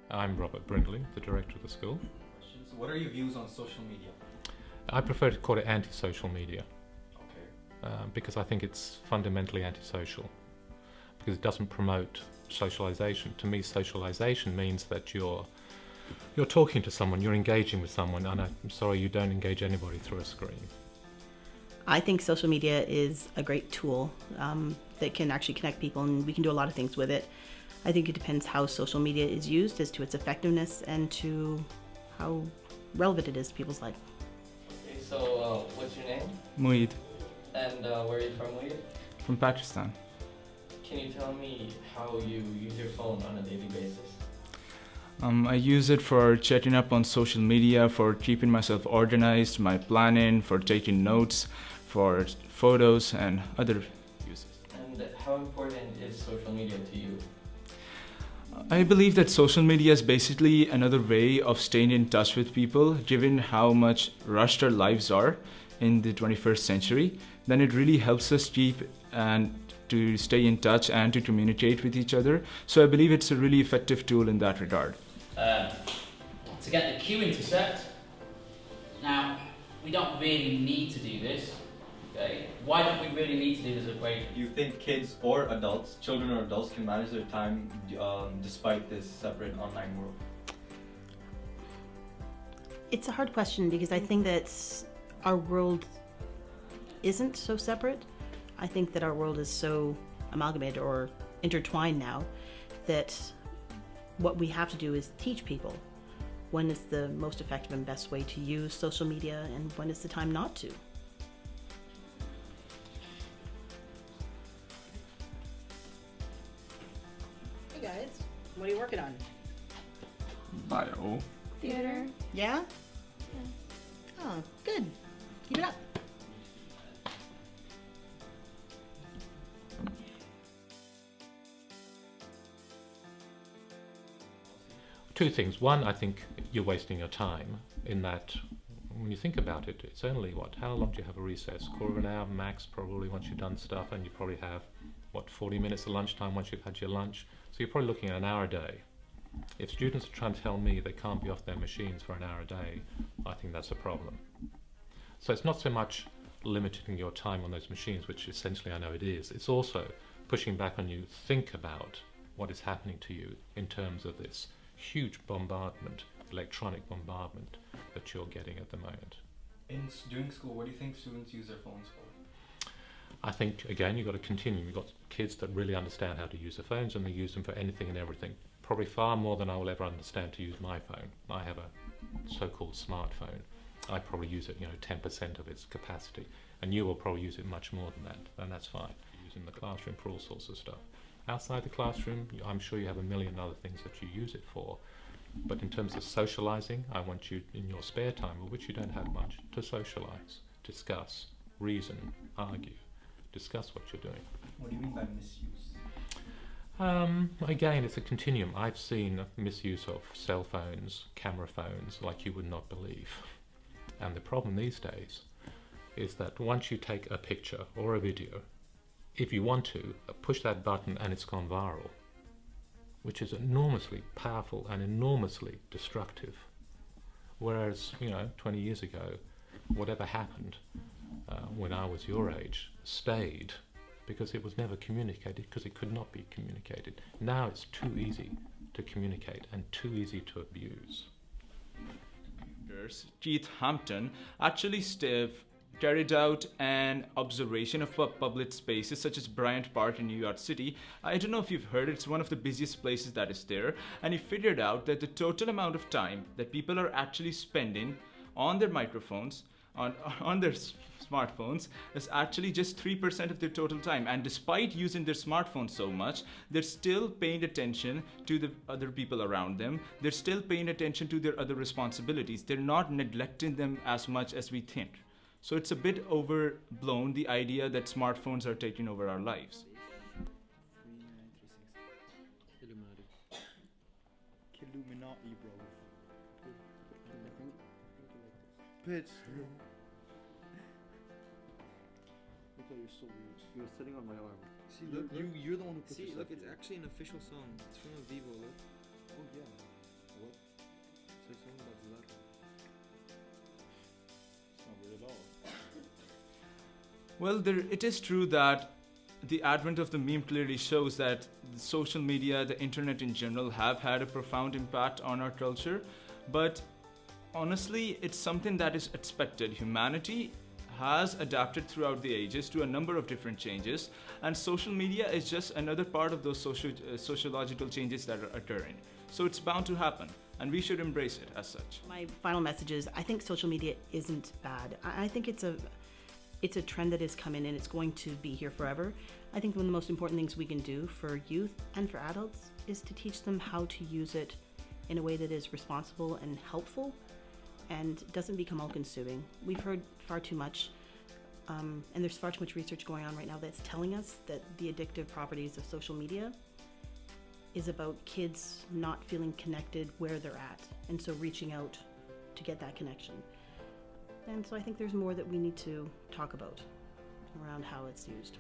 I'm Robert Brindley, the director of the school. Questions. What are your views on social media? I prefer to call it anti-social media Okay. because I think it's fundamentally antisocial, because it doesn't promote socialization. To me, socialization means that you're talking to someone, you're engaging with someone, and I'm sorry, you don't engage anybody through a screen. I think social media is a great tool that can actually connect people, and we can do a lot of things with it. I think it depends how social media is used as to its effectiveness and to how relevant it is to people's life. Okay, so what's your name? Mueed, And where are you from, Wade? from Pakistan. Can you tell me how you use your phone on a daily basis? I use it for chatting up on social media, for keeping myself organized, my planning, for taking notes, for photos and other uses. And how important is social media to you? I believe that social media is basically another way of staying in touch with people, given how much rushed our lives are in the 21st century. Then it really helps us keep and to stay in touch and to communicate with each other. So I believe it's a really effective tool in that regard. To get the Q intercept. Now, we don't really need to do this. Okay? Why don't we really need to do this equation? Do you think kids or adults, children or adults, can manage their time despite this separate online world? It's a hard question because I think that our world isn't so separate. I think that our world is so amalgamated or intertwined now that what we have to do is teach people when is the most effective and best way to use social media and when is the time not to. Hey guys, what are you working on? Bio. Theater. Yeah? Oh, good. Keep it up. Two things. One, I think you're wasting your time in that when you think about it, it's only how long do you have a recess? Quarter of an hour max, probably, once you've done stuff, and you probably have 40 minutes of lunchtime once you've had your lunch. So you're probably looking at an hour a day. If students are trying to tell me they can't be off their machines for an hour a day, I think that's a problem. So it's not so much limiting your time on those machines, which essentially I know it is. It's also pushing back on you. Think about what is happening to you in terms of this huge bombardment, electronic bombardment that you're getting at the moment. During school, what do you think students use their phones for? I think, again, you've got to continue. You've got kids that really understand how to use their phones, and they use them for anything and everything. Probably far more than I will ever understand to use my phone. I have a so-called smartphone. I probably use it, 10% of its capacity, and you will probably use it much more than that, and that's fine. Use it in the classroom for all sorts of stuff. Outside the classroom, I'm sure you have a million other things that you use it for. But in terms of socializing, I want you, in your spare time, of which you don't have much, to socialize, discuss, reason, argue, discuss what you're doing. What do you mean by misuse? Again, it's a continuum. I've seen misuse of cell phones, camera phones, like you would not believe. And the problem these days is that once you take a picture or a video, if you want to, push that button and it's gone viral, which is enormously powerful and enormously destructive. Whereas, 20 years ago, whatever happened when I was your age stayed because it was never communicated, because it could not be communicated. Now it's too easy to communicate and too easy to abuse. Keith Hampton actually carried out an observation of public spaces such as Bryant Park in New York City. I don't know if you've heard, it's one of the busiest places that is there, and he figured out that the total amount of time that people are actually spending on their microphones, on their smartphones, is actually just 3% of their total time. And despite using their smartphones so much, they're still paying attention to the other people around them. They're still paying attention to their other responsibilities. They're not neglecting them as much as we think. So it's a bit overblown, the idea that smartphones are taking over our lives. Illuminati, bro. Bitch. Look how you're so weird. You're sitting on my arm. See, look, you're the one who put See, yourself look, it's here. actually an official song. It's from a Vivo, look. Oh, yeah. say something about Zlatan? It's not good at all. Well, it is true that the advent of the meme clearly shows that the social media, the internet in general, have had a profound impact on our culture. But honestly, it's something that is expected. Humanity has adapted throughout the ages to a number of different changes, and social media is just another part of those sociological changes that are occurring. So it's bound to happen, and we should embrace it as such. My final message is I think social media isn't bad. I think it's a trend that has come in and it's going to be here forever. I think one of the most important things we can do for youth and for adults is to teach them how to use it in a way that is responsible and helpful and doesn't become all-consuming. We've heard far too much, and there's far too much research going on right now that's telling us that the addictive properties of social media is about kids not feeling connected where they're at, and so reaching out to get that connection. And so I think there's more that we need to talk about around how it's used.